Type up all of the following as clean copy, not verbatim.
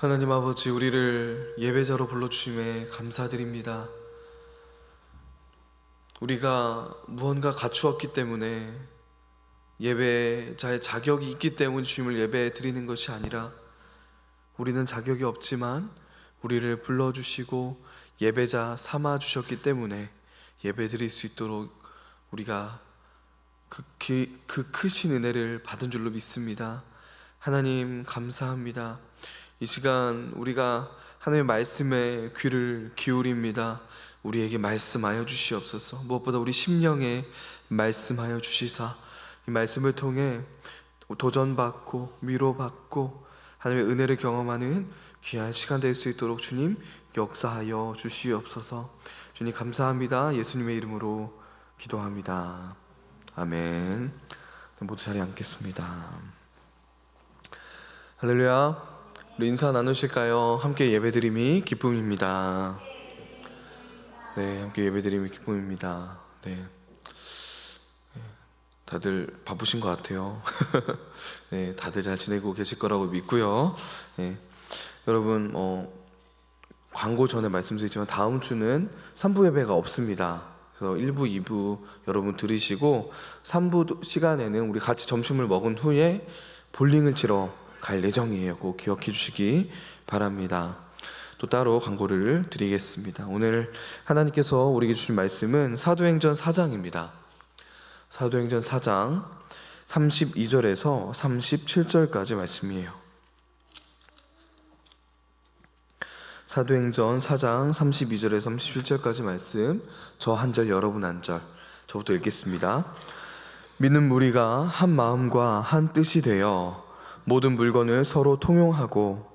하나님 아버지, 우리를 예배자로 불러주심에 감사드립니다. 우리가 무언가 갖추었기 때문에, 예배자의 자격이 있기 때문에 주님을 예배 드리는 것이 아니라, 우리는 자격이 없지만 우리를 불러주시고 예배자 삼아 주셨기 때문에 예배 드릴 수 있도록 우리가 그 크신 은혜를 받은 줄로 믿습니다. 하나님 감사합니다. 이 시간 우리가 하나님의 말씀에 귀를 기울입니다. 우리에게 말씀하여 주시옵소서. 무엇보다 우리 심령에 말씀하여 주시사 이 말씀을 통해 도전받고 위로받고 하나님의 은혜를 경험하는 귀한 시간 될 수 있도록 주님 역사하여 주시옵소서. 주님 감사합니다. 예수님의 이름으로 기도합니다. 아멘. 모두 자리에 앉겠습니다. 할렐루야. 우리 인사 나누실까요? 함께 예배드림이 기쁨입니다. 네, 함께 예배드림이 기쁨입니다. 네, 다들 바쁘신 것 같아요. 네, 다들 잘 지내고 계실 거라고 믿고요. 네, 여러분 광고 전에 말씀드리지만 다음 주는 3부 예배가 없습니다. 그래서 1부, 2부 여러분 들으시고 3부 시간에는 우리 같이 점심을 먹은 후에 볼링을 치러 갈 예정이에요. 꼭 기억해 주시기 바랍니다. 또 따로 광고를 드리겠습니다. 오늘 하나님께서 우리에게 주신 말씀은 사도행전 4장입니다. 사도행전 4장 32절에서 37절까지 말씀이에요. 사도행전 4장 32절에서 37절까지 말씀, 저 한 절 여러분 한 절, 저부터 읽겠습니다. 믿는 무리가 한 마음과 한 뜻이 되어 모든 물건을 서로 통용하고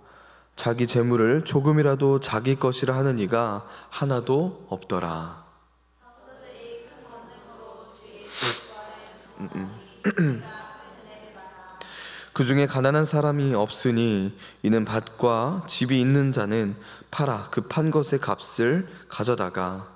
자기 재물을 조금이라도 자기 것이라 하는 이가 하나도 없더라. 그 중에 가난한 사람이 없으니 이는 밭과 집이 있는 자는 팔아 그 판 것의 값을 가져다가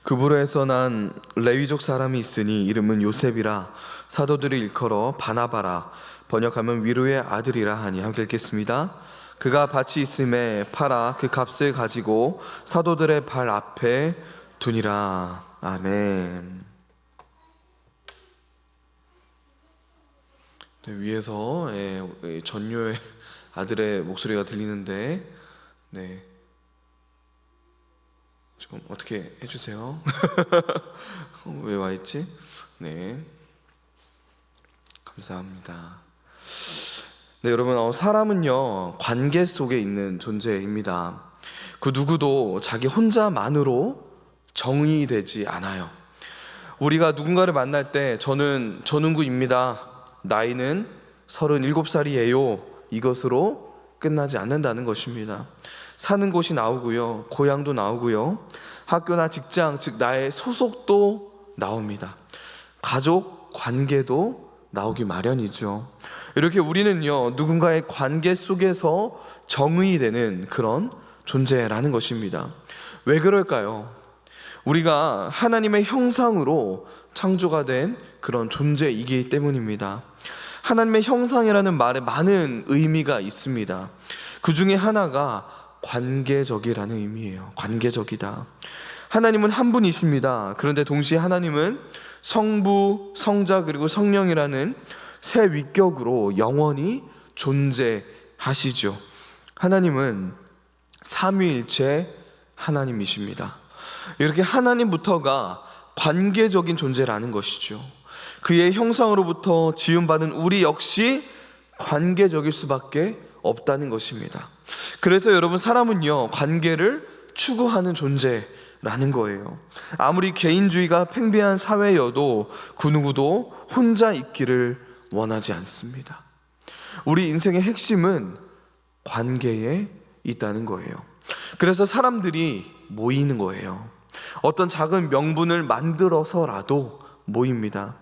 그 부로에서 난 레위족 사람이 있으니 이름은 요셉이라 사도들이 일컬어 바나바라 번역하면 위로의 아들이라 하니. 함께 읽겠습니다. 그가 밭이 있음에 팔아 그 값을 가지고 사도들의 발 앞에 두니라. 아멘. 네, 위에서 전요의 아들의 목소리가 들리는데, 네, 좀 어떻게 해주세요. 왜 와있지? 네, 감사합니다. 네, 여러분, 사람은요 관계 속에 있는 존재입니다. 그 누구도 자기 혼자만으로 정의되지 않아요. 우리가 누군가를 만날 때 저는 전웅구입니다, 나이는 37살이에요, 이것으로 끝나지 않는다는 것입니다. 사는 곳이 나오고요, 고향도 나오고요, 학교나 직장, 즉 나의 소속도 나옵니다. 가족 관계도 나오기 마련이죠. 이렇게 우리는요 누군가의 관계 속에서 정의되는 그런 존재라는 것입니다. 왜 그럴까요? 우리가 하나님의 형상으로 창조가 된 그런 존재이기 때문입니다. 하나님의 형상이라는 말에 많은 의미가 있습니다. 그 중에 하나가 관계적이라는 의미예요. 관계적이다. 하나님은 한 분이십니다. 그런데 동시에 하나님은 성부, 성자 그리고 성령이라는 세 위격으로 영원히 존재하시죠. 하나님은 삼위일체 하나님이십니다. 이렇게 하나님부터가 관계적인 존재라는 것이죠. 그의 형상으로부터 지음받은 우리 역시 관계적일 수밖에 없다는 것입니다. 그래서 여러분, 사람은요 관계를 추구하는 존재라는 거예요. 아무리 개인주의가 팽배한 사회여도 그 누구도 혼자 있기를 원하지 않습니다. 우리 인생의 핵심은 관계에 있다는 거예요. 그래서 사람들이 모이는 거예요. 어떤 작은 명분을 만들어서라도 모입니다.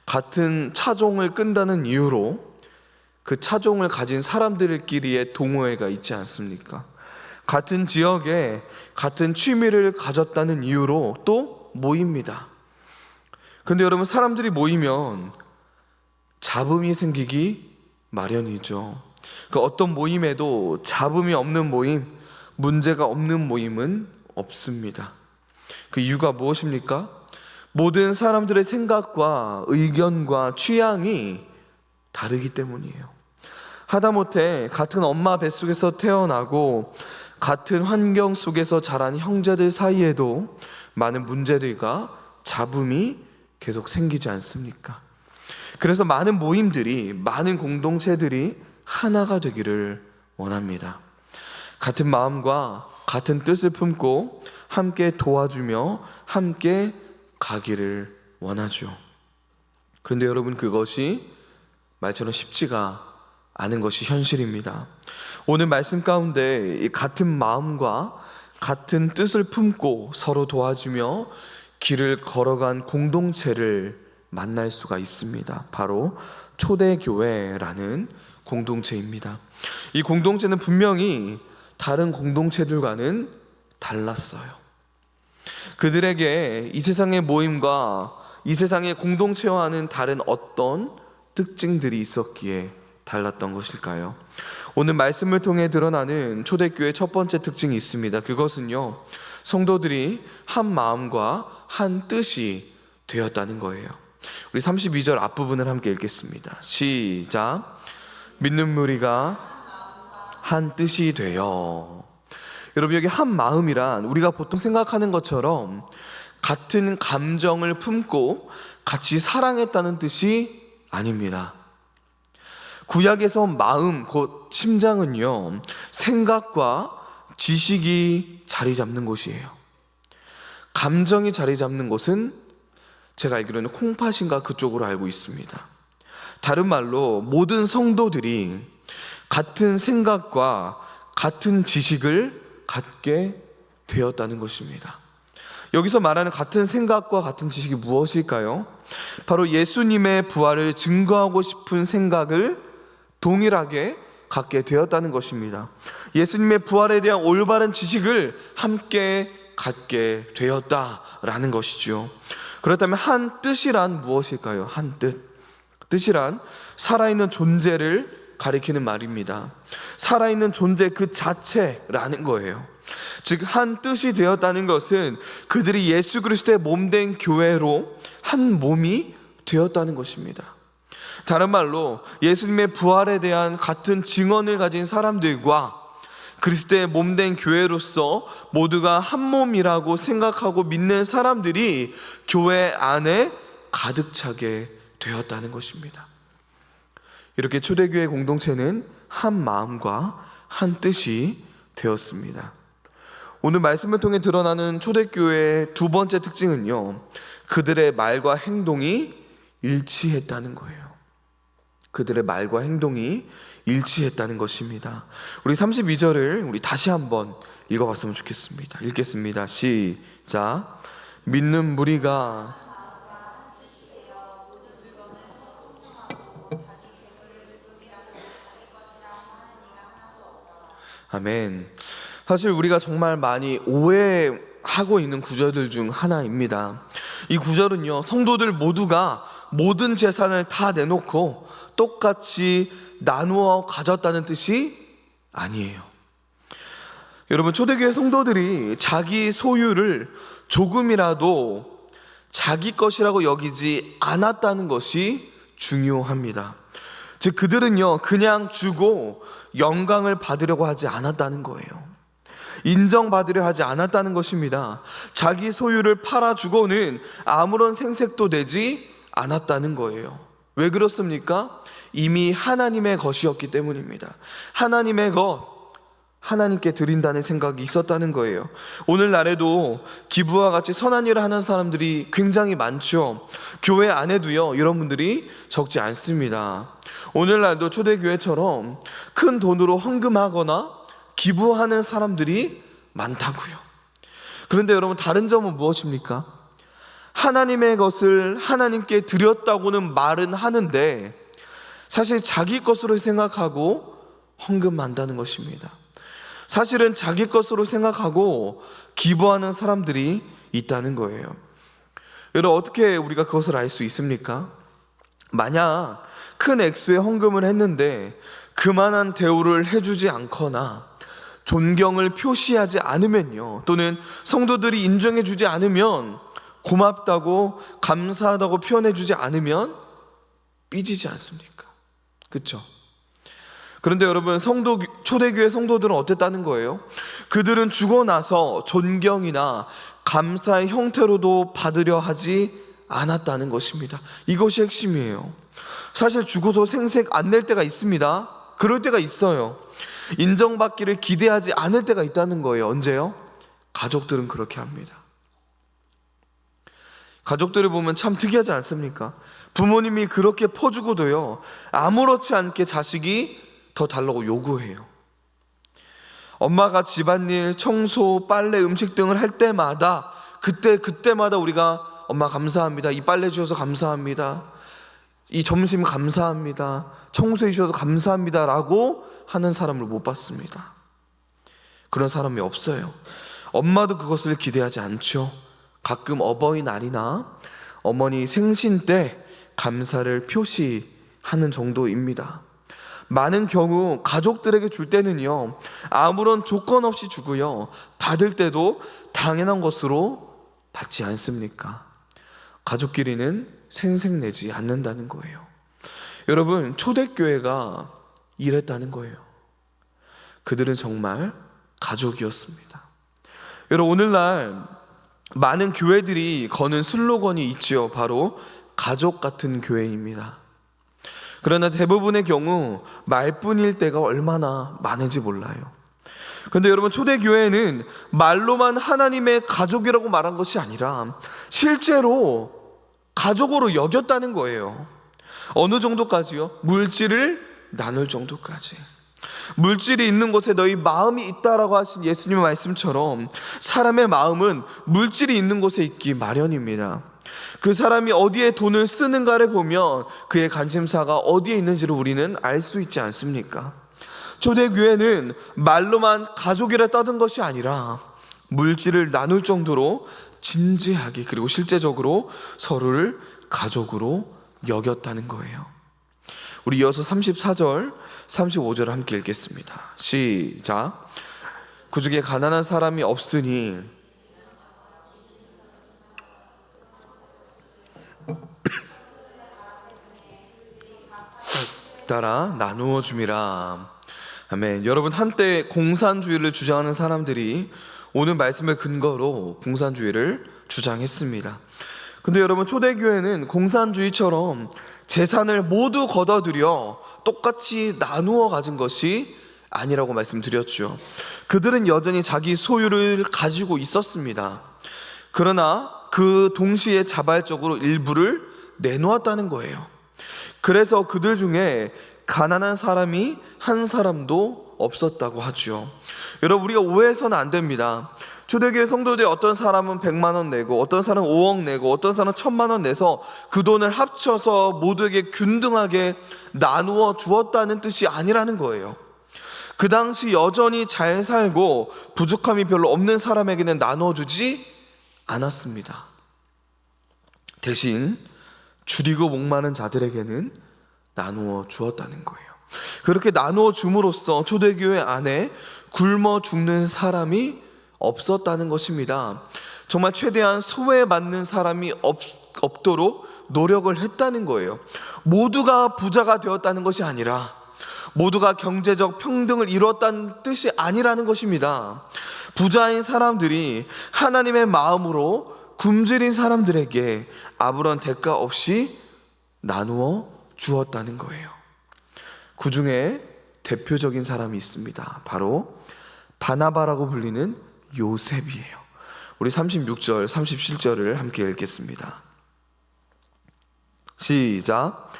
같은 차종을 끈다는 이유로 그 차종을 가진 사람들끼리의 동호회가 있지 않습니까? 같은 지역에 같은 취미를 가졌다는 이유로 또 모입니다. 근데 여러분, 사람들이 모이면 잡음이 생기기 마련이죠. 그 어떤 모임에도 잡음이 없는 모임, 문제가 없는 모임은 없습니다. 그 이유가 무엇입니까? 모든 사람들의 생각과 의견과 취향이 다르기 때문이에요. 하다못해 같은 엄마 뱃속에서 태어나고 같은 환경 속에서 자란 형제들 사이에도 많은 문제들과 잡음이 계속 생기지 않습니까? 그래서 많은 모임들이, 많은 공동체들이 하나가 되기를 원합니다. 같은 마음과 같은 뜻을 품고 함께 도와주며 함께 가기를 원하죠. 그런데 여러분, 그것이 말처럼 쉽지가 않은 것이 현실입니다. 오늘 말씀 가운데 이 같은 마음과 같은 뜻을 품고 서로 도와주며 길을 걸어간 공동체를 만날 수가 있습니다. 바로 초대교회라는 공동체입니다. 이 공동체는 분명히 다른 공동체들과는 달랐어요. 그들에게 이 세상의 모임과 이 세상의 공동체와는 다른 어떤 특징들이 있었기에 달랐던 것일까요? 오늘 말씀을 통해 드러나는 초대교회의 첫 번째 특징이 있습니다. 그것은요, 성도들이 한 마음과 한 뜻이 되었다는 거예요. 우리 32절 앞부분을 함께 읽겠습니다. 시작. 믿는 무리가 한 뜻이 되어. 여러분, 여기 한 마음이란 우리가 보통 생각하는 것처럼 같은 감정을 품고 같이 사랑했다는 뜻이 아닙니다. 구약에서 마음, 곧 심장은요, 생각과 지식이 자리 잡는 곳이에요. 감정이 자리 잡는 곳은 제가 알기로는 콩팥인가 그쪽으로 알고 있습니다. 다른 말로 모든 성도들이 같은 생각과 같은 지식을 갖게 되었다는 것입니다. 여기서 말하는 같은 생각과 같은 지식이 무엇일까요? 바로 예수님의 부활을 증거하고 싶은 생각을 동일하게 갖게 되었다는 것입니다. 예수님의 부활에 대한 올바른 지식을 함께 갖게 되었다라는 것이죠. 그렇다면 한 뜻이란 무엇일까요? 한 뜻. 뜻이란 살아있는 존재를 가리키는 말입니다. 살아있는 존재 그 자체라는 거예요. 즉, 한 뜻이 되었다는 것은 그들이 예수 그리스도의 몸된 교회로 한 몸이 되었다는 것입니다. 다른 말로 예수님의 부활에 대한 같은 증언을 가진 사람들과 그리스도의 몸된 교회로서 모두가 한 몸이라고 생각하고 믿는 사람들이 교회 안에 가득 차게 되었다는 것입니다. 이렇게 초대교회 공동체는 한 마음과 한 뜻이 되었습니다. 오늘 말씀을 통해 드러나는 초대교회의 두 번째 특징은요, 그들의 말과 행동이 일치했다는 거예요. 그들의 말과 행동이 일치했다는 것입니다. 우리 32절을 우리 다시 한번 읽어봤으면 좋겠습니다. 읽겠습니다. 시작. 믿는 무리가 아멘. 사실 우리가 정말 많이 오해하고 있는 구절들 중 하나입니다. 이 구절은요, 성도들 모두가 모든 재산을 다 내놓고 똑같이 나누어 가졌다는 뜻이 아니에요. 여러분, 초대교회 성도들이 자기 소유를 조금이라도 자기 것이라고 여기지 않았다는 것이 중요합니다. 즉, 그들은요, 그냥 주고 영광을 받으려고 하지 않았다는 거예요. 인정받으려 하지 않았다는 것입니다. 자기 소유를 팔아주고는 아무런 생색도 내지 않았다는 거예요. 왜 그렇습니까? 이미 하나님의 것이었기 때문입니다. 하나님의 것, 하나님께 드린다는 생각이 있었다는 거예요. 오늘날에도 기부와 같이 선한 일을 하는 사람들이 굉장히 많죠. 교회 안에도요, 이런 분들이 적지 않습니다. 오늘날도 초대교회처럼 큰 돈으로 헌금하거나 기부하는 사람들이 많다고요. 그런데 여러분, 다른 점은 무엇입니까? 하나님의 것을 하나님께 드렸다고는 말은 하는데 사실 자기 것으로 생각하고 헌금한다는 것입니다. 사실은 자기 것으로 생각하고 기부하는 사람들이 있다는 거예요. 여러분, 어떻게 우리가 그것을 알 수 있습니까? 만약 큰 액수의 헌금을 했는데 그만한 대우를 해주지 않거나 존경을 표시하지 않으면요, 또는 성도들이 인정해주지 않으면, 고맙다고 감사하다고 표현해주지 않으면 삐지지 않습니까? 그렇죠? 그런데 여러분, 초대교회 성도들은 어땠다는 거예요? 그들은 죽어 나서 존경이나 감사의 형태로도 받으려 하지 않았다는 것입니다. 이것이 핵심이에요. 사실 죽어서 생색 안 낼 때가 있습니다. 그럴 때가 있어요. 인정받기를 기대하지 않을 때가 있다는 거예요. 언제요? 가족들은 그렇게 합니다. 가족들을 보면 참 특이하지 않습니까? 부모님이 그렇게 퍼주고도요, 아무렇지 않게 자식이 더 달라고 요구해요. 엄마가 집안일, 청소, 빨래, 음식 등을 할 때마다 그때마다 우리가 엄마 감사합니다, 이 빨래 주셔서 감사합니다, 이 점심 감사합니다, 청소해 주셔서 감사합니다 라고 하는 사람을 못 봤습니다. 그런 사람이 없어요. 엄마도 그것을 기대하지 않죠. 가끔 어버이날이나 어머니 생신 때 감사를 표시하는 정도입니다. 많은 경우 가족들에게 줄 때는요, 아무런 조건 없이 주고요, 받을 때도 당연한 것으로 받지 않습니까? 가족끼리는 생색내지 않는다는 거예요. 여러분, 초대교회가 이랬다는 거예요. 그들은 정말 가족이었습니다. 여러분, 오늘날 많은 교회들이 거는 슬로건이 있죠. 바로 가족 같은 교회입니다. 그러나 대부분의 경우 말뿐일 때가 얼마나 많은지 몰라요. 그런데 여러분, 초대교회는 말로만 하나님의 가족이라고 말한 것이 아니라 실제로 가족으로 여겼다는 거예요. 어느 정도까지요? 물질을 나눌 정도까지. 물질이 있는 곳에 너희 마음이 있다라고 하신 예수님의 말씀처럼 사람의 마음은 물질이 있는 곳에 있기 마련입니다. 그 사람이 어디에 돈을 쓰는가를 보면 그의 관심사가 어디에 있는지를 우리는 알 수 있지 않습니까? 초대교회는 말로만 가족이라 떠든 것이 아니라 물질을 나눌 정도로 진지하게, 그리고 실제적으로 서로를 가족으로 여겼다는 거예요. 우리 이어서 34절, 35절을 함께 읽겠습니다. 시작. 그 중에 가난한 사람이 없으니 따라 나누어 줌이라. 아멘. 여러분, 한때 공산주의를 주장하는 사람들이 오늘 말씀을 근거로 공산주의를 주장했습니다. 근데 여러분, 초대교회는 공산주의처럼 재산을 모두 걷어들여 똑같이 나누어 가진 것이 아니라고 말씀드렸죠. 그들은 여전히 자기 소유를 가지고 있었습니다. 그러나 그 동시에 자발적으로 일부를 내놓았다는 거예요. 그래서 그들 중에 가난한 사람이 한 사람도 없었다고 하죠. 여러분, 우리가 오해해서는 안 됩니다. 초대교회 성도들이 어떤 사람은 100만 원 내고, 어떤 사람은 5억 내고, 어떤 사람은 1000만 원 내서 그 돈을 합쳐서 모두에게 균등하게 나누어 주었다는 뜻이 아니라는 거예요. 그 당시 여전히 잘 살고 부족함이 별로 없는 사람에게는 나눠주지 않았습니다. 대신 줄이고 목마른 자들에게는 나누어 주었다는 거예요. 그렇게 나누어 줌으로써 초대교회 안에 굶어 죽는 사람이 없었다는 것입니다. 정말 최대한 소외받는 사람이 없도록 노력을 했다는 거예요. 모두가 부자가 되었다는 것이 아니라 모두가 경제적 평등을 이루었다는 뜻이 아니라는 것입니다. 부자인 사람들이 하나님의 마음으로 굶주린 사람들에게 아무런 대가 없이 나누어 주었다는 거예요. 그 중에 대표적인 사람이 있습니다. 바로 바나바라고 불리는 요셉이에요. 우리 36절, 37절을 함께 읽겠습니다. 시작.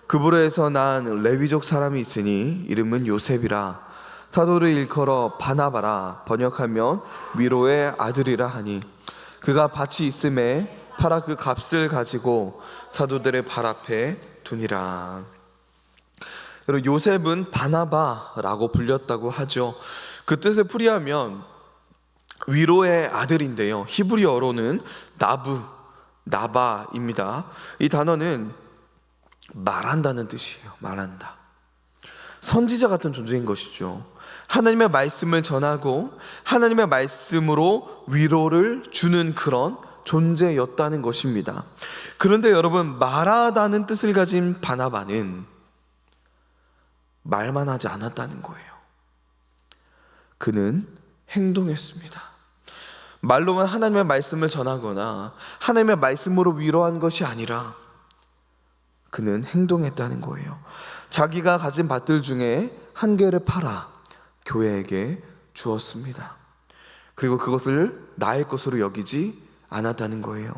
그브로에서 난 레위족 사람이 있으니 이름은 요셉이라. 사도를 일컬어 바나바라, 번역하면 위로의 아들이라 하니 그가 밭이 있음에 팔아 그 값을 가지고 사도들의 발 앞에 두니라. 그리고 요셉은 바나바라고 불렸다고 하죠. 그 뜻을 풀이하면 위로의 아들인데요, 히브리어로는 나바입니다. 이 단어는 말한다는 뜻이에요. 말한다. 선지자 같은 존재인 것이죠. 하나님의 말씀을 전하고 하나님의 말씀으로 위로를 주는 그런 존재였다는 것입니다. 그런데 여러분, 말하다는 뜻을 가진 바나바는 말만 하지 않았다는 거예요. 그는 행동했습니다. 말로만 하나님의 말씀을 전하거나 하나님의 말씀으로 위로한 것이 아니라 그는 행동했다는 거예요. 자기가 가진 밭들 중에 한 개를 팔아 교회에게 주었습니다. 그리고 그것을 나의 것으로 여기지 않았다는 거예요.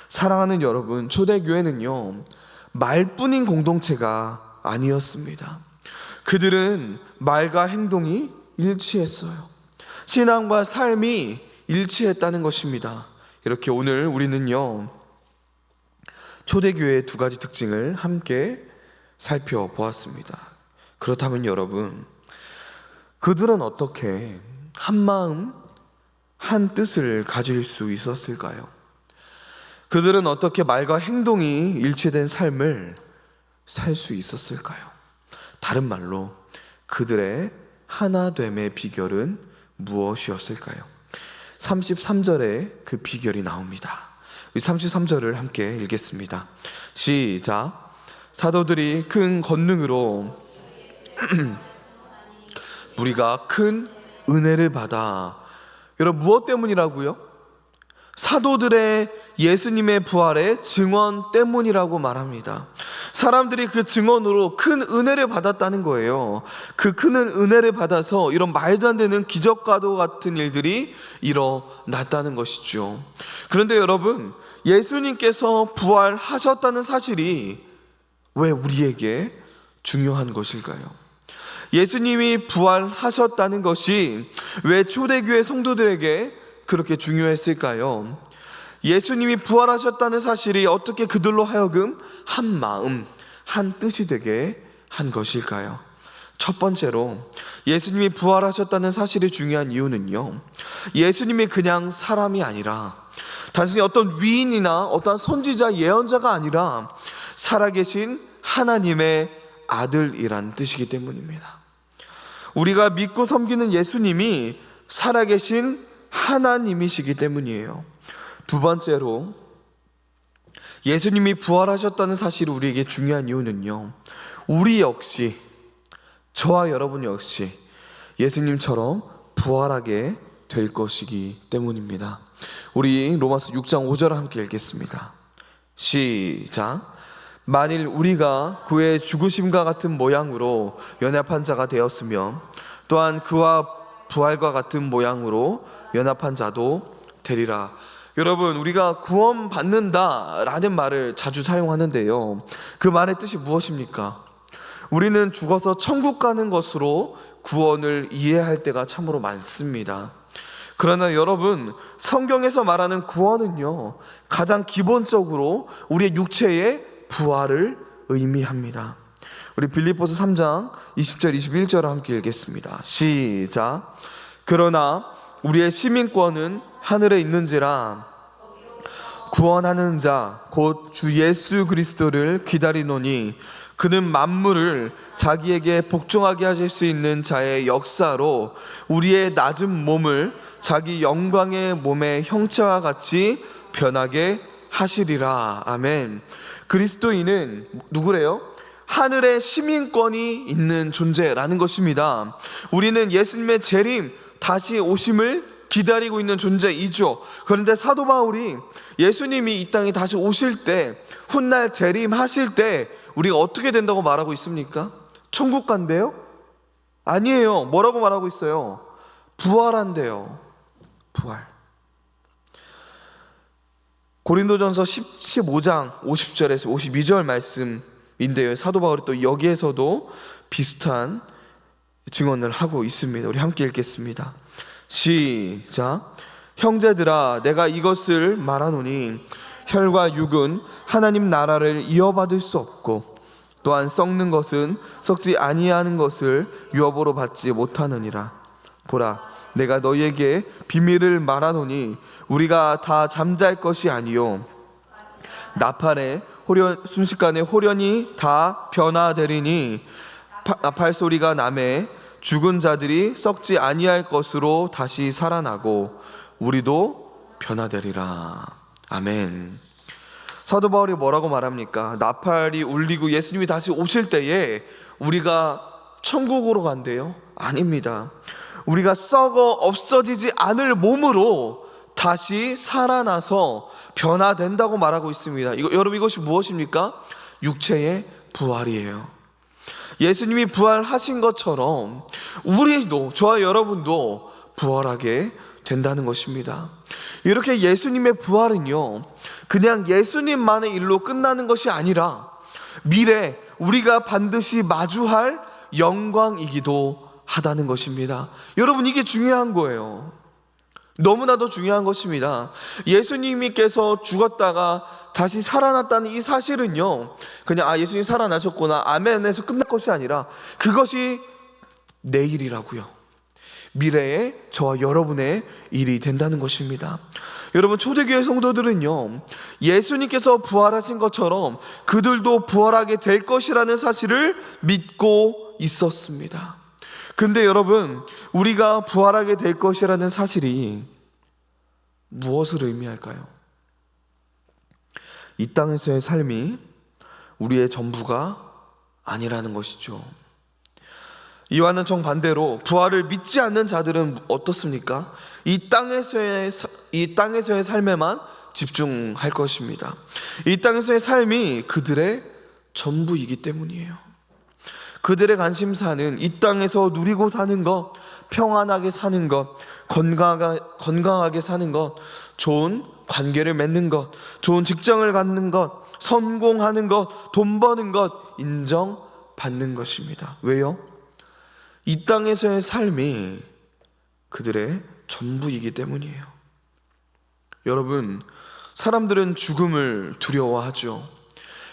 사랑하는 여러분, 초대교회는요, 말뿐인 공동체가 아니었습니다. 그들은 말과 행동이 일치했어요. 신앙과 삶이 일치했다는 것입니다. 이렇게 오늘 우리는요, 초대교회의 두 가지 특징을 함께 살펴보았습니다. 그렇다면 여러분, 그들은 어떻게 한 마음, 한 뜻을 가질 수 있었을까요? 그들은 어떻게 말과 행동이 일치된 삶을 살 수 있었을까요? 다른 말로 그들의 하나됨의 비결은 무엇이었을까요? 33절에 그 비결이 나옵니다. 우리 33절을 함께 읽겠습니다. 시작. 사도들이 큰 권능으로 우리가 큰 은혜를 받아. 여러분, 무엇 때문이라고요? 사도들의 예수님의 부활의 증언 때문이라고 말합니다. 사람들이 그 증언으로 큰 은혜를 받았다는 거예요. 그 큰 은혜를 받아서 이런 말도 안 되는 기적과도 같은 일들이 일어났다는 것이죠. 그런데 여러분, 예수님께서 부활하셨다는 사실이 왜 우리에게 중요한 것일까요? 예수님이 부활하셨다는 것이 왜 초대교회 성도들에게 그렇게 중요했을까요? 예수님이 부활하셨다는 사실이 어떻게 그들로 하여금 한 마음, 한 뜻이 되게 한 것일까요? 첫 번째로 예수님이 부활하셨다는 사실이 중요한 이유는요, 예수님이 그냥 사람이 아니라 단순히 어떤 위인이나 어떤 선지자, 예언자가 아니라 살아계신 하나님의 아들이란 뜻이기 때문입니다. 우리가 믿고 섬기는 예수님이 살아계신 하나님이시기 때문이에요. 두 번째로 예수님이 부활하셨다는 사실이 우리에게 중요한 이유는요, 우리 역시, 저와 여러분 역시 예수님처럼 부활하게 될 것이기 때문입니다. 우리 로마서 6장 5절을 함께 읽겠습니다. 시작. 만일 우리가 그의 죽으심과 같은 모양으로 연합한 자가 되었으면 또한 그와 부활과 같은 모양으로 연합한 자도 되리라. 여러분, 우리가 구원받는다라는 말을 자주 사용하는데요, 그 말의 뜻이 무엇입니까? 우리는 죽어서 천국 가는 것으로 구원을 이해할 때가 참으로 많습니다. 그러나 여러분, 성경에서 말하는 구원은요, 가장 기본적으로 우리의 육체의 부활을 의미합니다. 우리 빌립보서 3장 20절 21절을 함께 읽겠습니다. 시작. 그러나 우리의 시민권은 하늘에 있는지라 구원하는 자 곧 주 예수 그리스도를 기다리노니 그는 만물을 자기에게 복종하게 하실 수 있는 자의 역사로 우리의 낮은 몸을 자기 영광의 몸의 형체와 같이 변하게 하시리라. 아멘. 그리스도인은 누구래요? 하늘의 시민권이 있는 존재라는 것입니다. 우리는 예수님의 재림, 다시 오심을 기다리고 있는 존재이죠. 그런데 사도 바울이 예수님이 이 땅에 다시 오실 때, 훗날 재림하실 때 우리가 어떻게 된다고 말하고 있습니까? 천국 간대요? 아니에요. 뭐라고 말하고 있어요? 부활한대요. 부활. 고린도전서 15장 50절에서 52절 말씀인데요, 사도 바울이 또 여기에서도 비슷한 증언을 하고 있습니다. 우리 함께 읽겠습니다. 시작. 형제들아, 내가 이것을 말하노니 혈과 육은 하나님 나라를 이어받을 수 없고 또한 썩는 것은 썩지 아니하는 것을 유업으로 받지 못하느니라. 보라, 내가 너희에게 비밀을 말하노니 우리가 다 잠잘 것이 아니요 나팔에 순식간에 홀연히 다 변화되리니 나팔 소리가 나매 죽은 자들이 썩지 아니할 것으로 다시 살아나고 우리도 변화되리라. 아멘. 사도 바울이 뭐라고 말합니까? 나팔이 울리고 예수님이 다시 오실 때에 우리가 천국으로 간대요? 아닙니다. 우리가 썩어 없어지지 않을 몸으로 다시 살아나서 변화된다고 말하고 있습니다. 여러분, 이것이 무엇입니까? 육체의 부활이에요. 예수님이 부활하신 것처럼 우리도, 저와 여러분도 부활하게 된다는 것입니다. 이렇게 예수님의 부활은요, 그냥 예수님만의 일로 끝나는 것이 아니라 미래 우리가 반드시 마주할 영광이기도 하다는 것입니다. 여러분, 이게 중요한 거예요. 너무나도 중요한 것입니다. 예수님께서 죽었다가 다시 살아났다는 이 사실은요, 그냥 예수님 살아나셨구나, 아멘에서 끝날 것이 아니라 그것이 내일이라고요. 미래의 저와 여러분의 일이 된다는 것입니다. 여러분, 초대교회 성도들은요, 예수님께서 부활하신 것처럼 그들도 부활하게 될 것이라는 사실을 믿고 있었습니다. 근데 여러분, 우리가 부활하게 될 것이라는 사실이 무엇을 의미할까요? 이 땅에서의 삶이 우리의 전부가 아니라는 것이죠. 이와는 정반대로 부활을 믿지 않는 자들은 어떻습니까? 이 땅에서의 삶에만 집중할 것입니다. 이 땅에서의 삶이 그들의 전부이기 때문이에요. 그들의 관심사는 이 땅에서 누리고 사는 것, 평안하게 사는 것, 건강하게 사는 것, 좋은 관계를 맺는 것, 좋은 직장을 갖는 것, 성공하는 것, 돈 버는 것, 인정받는 것입니다. 왜요? 이 땅에서의 삶이 그들의 전부이기 때문이에요. 여러분, 사람들은 죽음을 두려워하죠.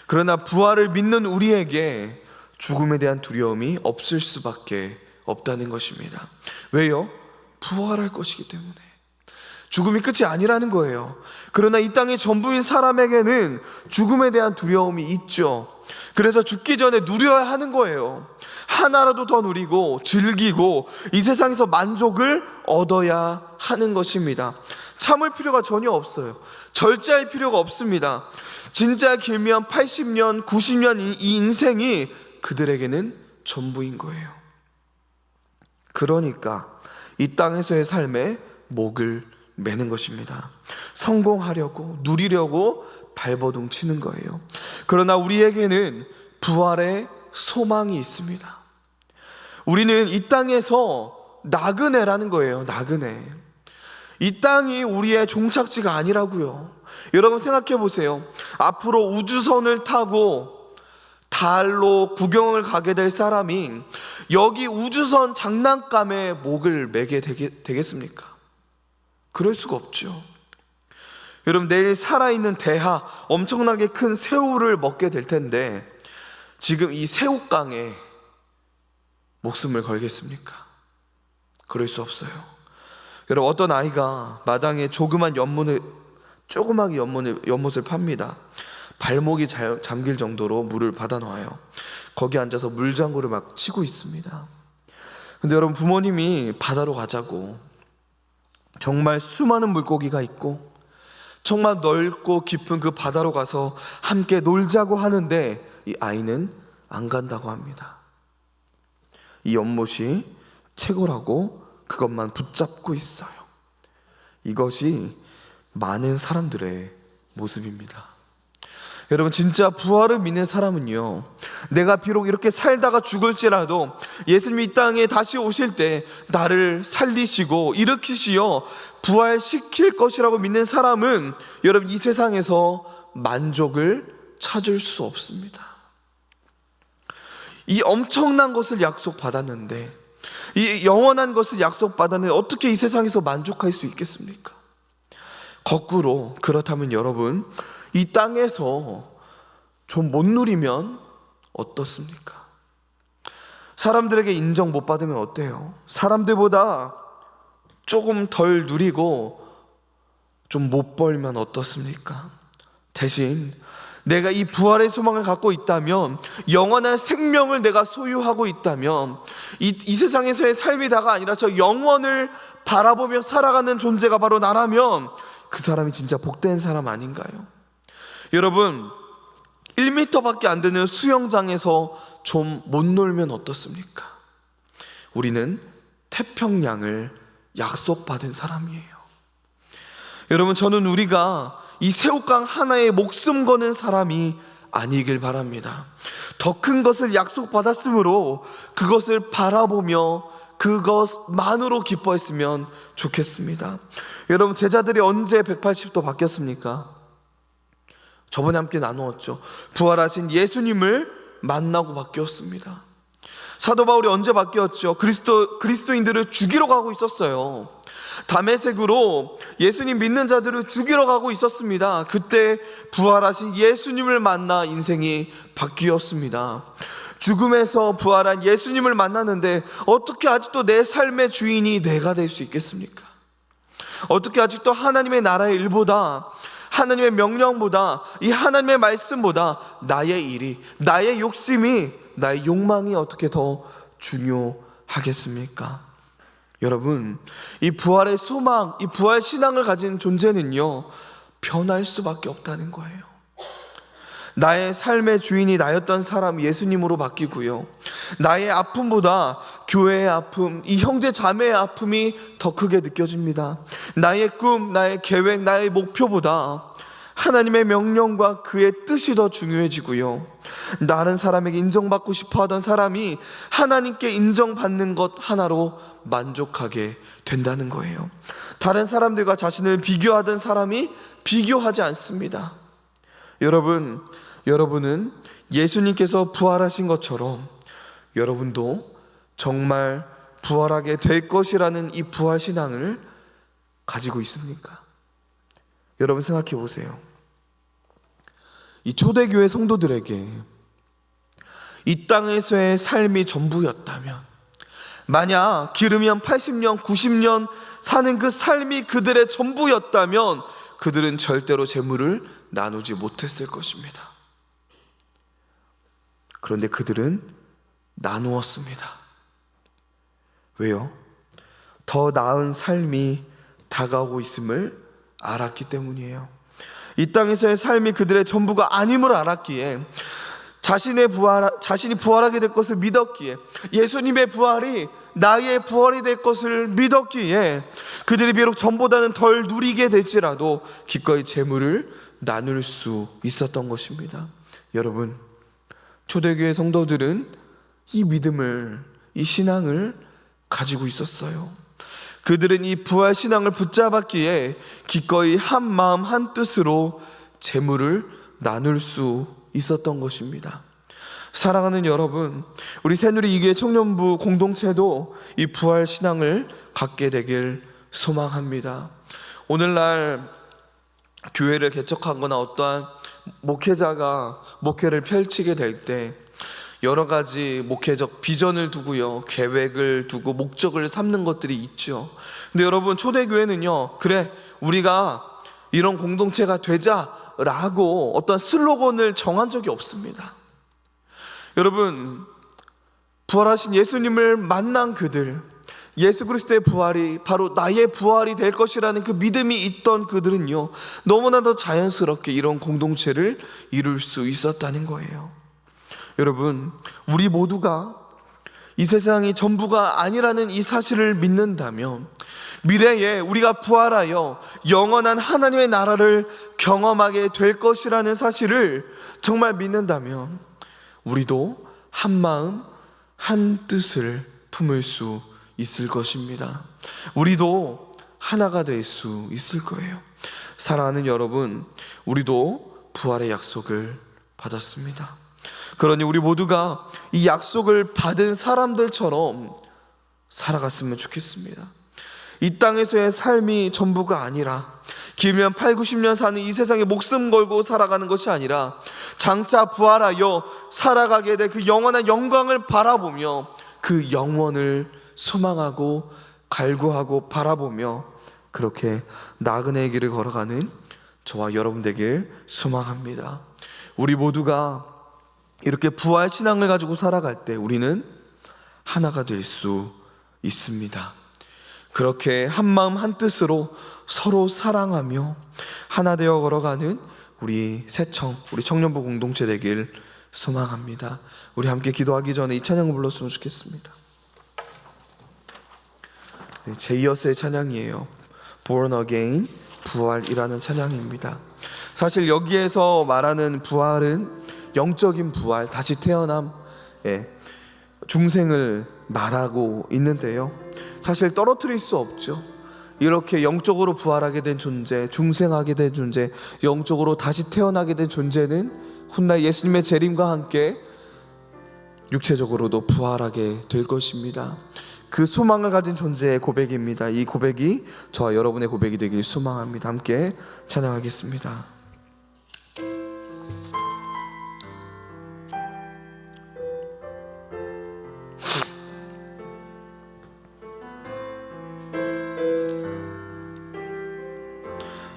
그러나 부활을 믿는 우리에게 죽음에 대한 두려움이 없을 수밖에 없다는 것입니다. 왜요? 부활할 것이기 때문에. 죽음이 끝이 아니라는 거예요. 그러나 이 땅의 전부인 사람에게는 죽음에 대한 두려움이 있죠. 그래서 죽기 전에 누려야 하는 거예요. 하나라도 더 누리고 즐기고 이 세상에서 만족을 얻어야 하는 것입니다. 참을 필요가 전혀 없어요. 절제할 필요가 없습니다. 진짜 길면 80년, 90년 이 인생이 그들에게는 전부인 거예요. 그러니까 이 땅에서의 삶에 목을 매는 것입니다. 성공하려고, 누리려고 발버둥 치는 거예요. 그러나 우리에게는 부활의 소망이 있습니다. 우리는 이 땅에서 나그네라는 거예요. 나그네. 이 땅이 우리의 종착지가 아니라고요. 여러분, 생각해 보세요. 앞으로 우주선을 타고 달로 구경을 가게 될 사람이 여기 우주선 장난감에 목을 매게 되겠습니까? 그럴 수가 없죠. 여러분, 내일 살아있는 대하, 엄청나게 큰 새우를 먹게 될 텐데 지금 이 새우깡에 목숨을 걸겠습니까? 그럴 수 없어요. 여러분, 어떤 아이가 마당에 조그맣게 연못을 팝니다. 발목이 잠길 정도로 물을 받아놔요. 거기 앉아서 물장구를 막 치고 있습니다. 근데 여러분, 부모님이 바다로 가자고, 정말 수많은 물고기가 있고 정말 넓고 깊은 그 바다로 가서 함께 놀자고 하는데 이 아이는 안 간다고 합니다. 이 연못이 최고라고 그것만 붙잡고 있어요. 이것이 많은 사람들의 모습입니다. 여러분, 진짜 부활을 믿는 사람은요, 내가 비록 이렇게 살다가 죽을지라도 예수님이 이 땅에 다시 오실 때 나를 살리시고 일으키시어 부활시킬 것이라고 믿는 사람은 여러분, 이 세상에서 만족을 찾을 수 없습니다. 이 엄청난 것을 약속받았는데, 이 영원한 것을 약속받았는데 어떻게 이 세상에서 만족할 수 있겠습니까? 거꾸로, 그렇다면 여러분, 이 땅에서 좀 못 누리면 어떻습니까? 사람들에게 인정 못 받으면 어때요? 사람들보다 조금 덜 누리고 좀 못 벌면 어떻습니까? 대신 내가 이 부활의 소망을 갖고 있다면, 영원한 생명을 내가 소유하고 있다면, 이 세상에서의 삶이 다가 아니라 저 영원을 바라보며 살아가는 존재가 바로 나라면 그 사람이 진짜 복된 사람 아닌가요? 여러분, 1m밖에 안 되는 수영장에서 좀 못 놀면 어떻습니까? 우리는 태평양을 약속받은 사람이에요. 여러분, 저는 우리가 이 새우깡 하나에 목숨 거는 사람이 아니길 바랍니다. 더 큰 것을 약속받았으므로 그것을 바라보며 그것만으로 기뻐했으면 좋겠습니다. 여러분, 제자들이 언제 180도 바뀌었습니까? 저번에 함께 나누었죠. 부활하신 예수님을 만나고 바뀌었습니다. 사도 바울이 언제 바뀌었죠? 그리스도인들을 죽이러 가고 있었어요. 다메섹으로 예수님 믿는 자들을 죽이러 가고 있었습니다. 그때 부활하신 예수님을 만나 인생이 바뀌었습니다. 죽음에서 부활한 예수님을 만났는데 어떻게 아직도 내 삶의 주인이 내가 될 수 있겠습니까? 어떻게 아직도 하나님의 나라의 일보다, 하나님의 명령보다, 이 하나님의 말씀보다 나의 일이, 나의 욕심이, 나의 욕망이 어떻게 더 중요하겠습니까? 여러분, 이 부활의 소망, 이 부활 신앙을 가진 존재는요, 변할 수밖에 없다는 거예요. 나의 삶의 주인이 나였던 사람 예수님으로 바뀌고요, 나의 아픔보다 교회의 아픔, 이 형제 자매의 아픔이 더 크게 느껴집니다. 나의 꿈, 나의 계획, 나의 목표보다 하나님의 명령과 그의 뜻이 더 중요해지고요, 다른 사람에게 인정받고 싶어 하던 사람이 하나님께 인정받는 것 하나로 만족하게 된다는 거예요. 다른 사람들과 자신을 비교하던 사람이 비교하지 않습니다. 여러분은 예수님께서 부활하신 것처럼 여러분도 정말 부활하게 될 것이라는 이 부활 신앙을 가지고 있습니까? 여러분, 생각해 보세요. 이 초대교회 성도들에게 이 땅에서의 삶이 전부였다면, 만약 기르면 80년, 90년 사는 그 삶이 그들의 전부였다면 그들은 절대로 재물을 나누지 못했을 것입니다. 그런데 그들은 나누었습니다. 왜요? 더 나은 삶이 다가오고 있음을 알았기 때문이에요. 이 땅에서의 삶이 그들의 전부가 아님을 알았기에, 자신이 부활하게 될 것을 믿었기에, 예수님의 부활이 나의 부활이 될 것을 믿었기에 그들이 비록 전보다는 덜 누리게 될지라도 기꺼이 재물을 나눌 수 있었던 것입니다. 여러분, 초대교회 성도들은 이 믿음을, 이 신앙을 가지고 있었어요. 그들은 이 부활 신앙을 붙잡았기에 기꺼이 한 마음 한 뜻으로 재물을 나눌 수 있었던 것입니다. 사랑하는 여러분, 우리 새누리 2교회 청년부 공동체도 이 부활 신앙을 갖게 되길 소망합니다. 오늘날 교회를 개척하거나 어떠한 목회자가 목회를 펼치게 될 때 여러 가지 목회적 비전을 두고요, 계획을 두고 목적을 삼는 것들이 있죠. 근데 여러분, 초대교회는요, 그래 우리가 이런 공동체가 되자라고 어떤 슬로건을 정한 적이 없습니다. 여러분, 부활하신 예수님을 만난 그들, 예수 그리스도의 부활이 바로 나의 부활이 될 것이라는 그 믿음이 있던 그들은요, 너무나도 자연스럽게 이런 공동체를 이룰 수 있었다는 거예요. 여러분, 우리 모두가 이 세상이 전부가 아니라는 이 사실을 믿는다면, 미래에 우리가 부활하여 영원한 하나님의 나라를 경험하게 될 것이라는 사실을 정말 믿는다면 우리도 한 마음 한 뜻을 품을 수 있을 것입니다. 우리도 하나가 될 수 있을 거예요. 사랑하는 여러분, 우리도 부활의 약속을 받았습니다. 그러니 우리 모두가 이 약속을 받은 사람들처럼 살아갔으면 좋겠습니다. 이 땅에서의 삶이 전부가 아니라, 길면 8, 90년 사는 이 세상에 목숨 걸고 살아가는 것이 아니라 장차 부활하여 살아가게 될 그 영원한 영광을 바라보며 그 영원을 소망하고 갈구하고 바라보며 그렇게 나그네의 길을 걸어가는 저와 여러분 되길 소망합니다. 우리 모두가 이렇게 부활 신앙을 가지고 살아갈 때 우리는 하나가 될 수 있습니다. 그렇게 한마음 한뜻으로 서로 사랑하며 하나 되어 걸어가는 우리 새청, 우리 청년부 공동체 되길 소망합니다. 우리 함께 기도하기 전에 이 찬양을 불렀으면 좋겠습니다. 네, 제이어스의 찬양이에요. Born Again, 부활이라는 찬양입니다. 사실 여기에서 말하는 부활은 영적인 부활, 다시 태어남, 중생을 말하고 있는데요. 사실 떨어뜨릴 수 없죠. 이렇게 영적으로 부활하게 된 존재, 중생하게 된 존재, 영적으로 다시 태어나게 된 존재는 훗날 예수님의 재림과 함께 육체적으로도 부활하게 될 것입니다. 그 소망을 가진 존재의 고백입니다. 이 고백이 저와 여러분의 고백이 되길 소망합니다. 함께 찬양하겠습니다.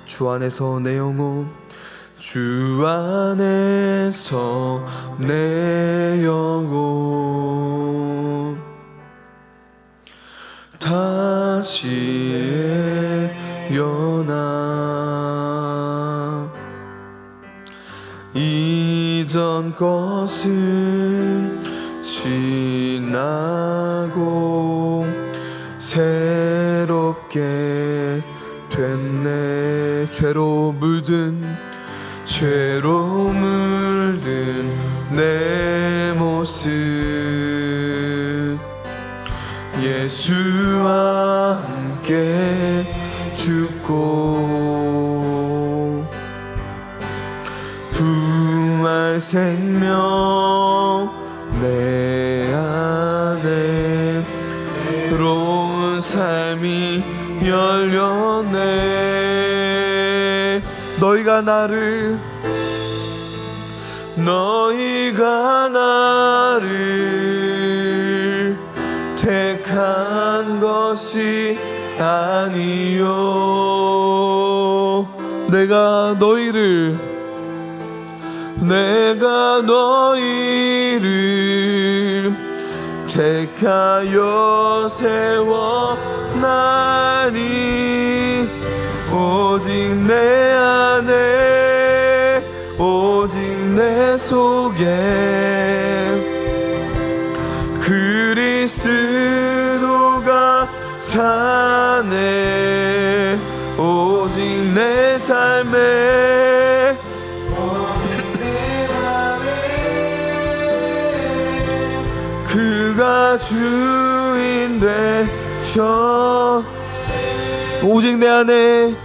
주 안에서 내 영혼, 주 안에서 내 영혼 다시 깨어나 이전 것은 지나고 새롭게 됐네. 죄로 물든 내 모습 예수와 함께 죽고 부활 생명 내 안에 새로운 삶이 열렸네. 너희가 나를 택한 것이 아니요 내가 너희를 택하여 세워나니 오직 내 안에 오직 내 속에 그리스도가 사네. 오직 내 삶에 오직 내 맘에 그가 주인 되셔. 오직 내 안에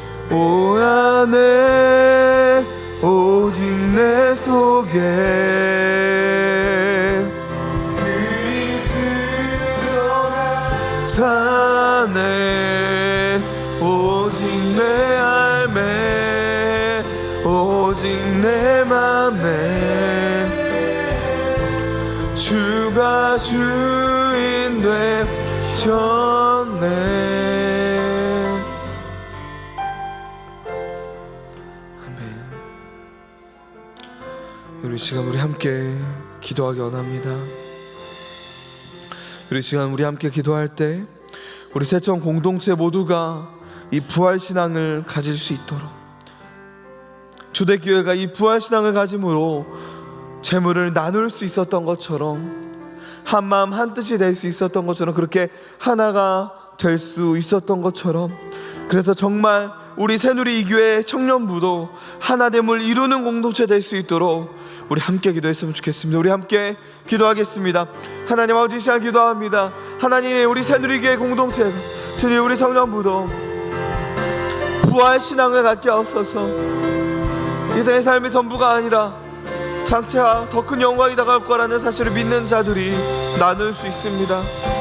오직 내 속에 그리스도가 사네. 오직 내 알매 오직 내 맘에 주가 주인 되셨네. 우리 시간 우리 함께 기도하기 원합니다. 우리 시간 우리 함께 기도할 때 우리 새청 공동체 모두가 이 부활신앙을 가질 수 있도록 초대교회가 이 부활신앙을 가짐으로 재물을 나눌 수 있었던 것처럼 한마음 한뜻이 될 수 있었던 것처럼 그렇게 하나가 될 수 있었던 것처럼 그래서 정말 우리 새누리 이교회 청년부도 하나됨을 이루는 공동체 될 수 있도록 우리 함께 기도했으면 좋겠습니다. 우리 함께 기도하겠습니다. 하나님 아버지 시간 기도합니다. 하나님 우리 새누리 교회 공동체 주님 우리 청년부도 부활 신앙을 갖게 하옵소서. 이 땅의 삶의 전부가 아니라 장차 더 큰 영광이 다가올 거라는 사실을 믿는 자들이 나눌 수 있습니다.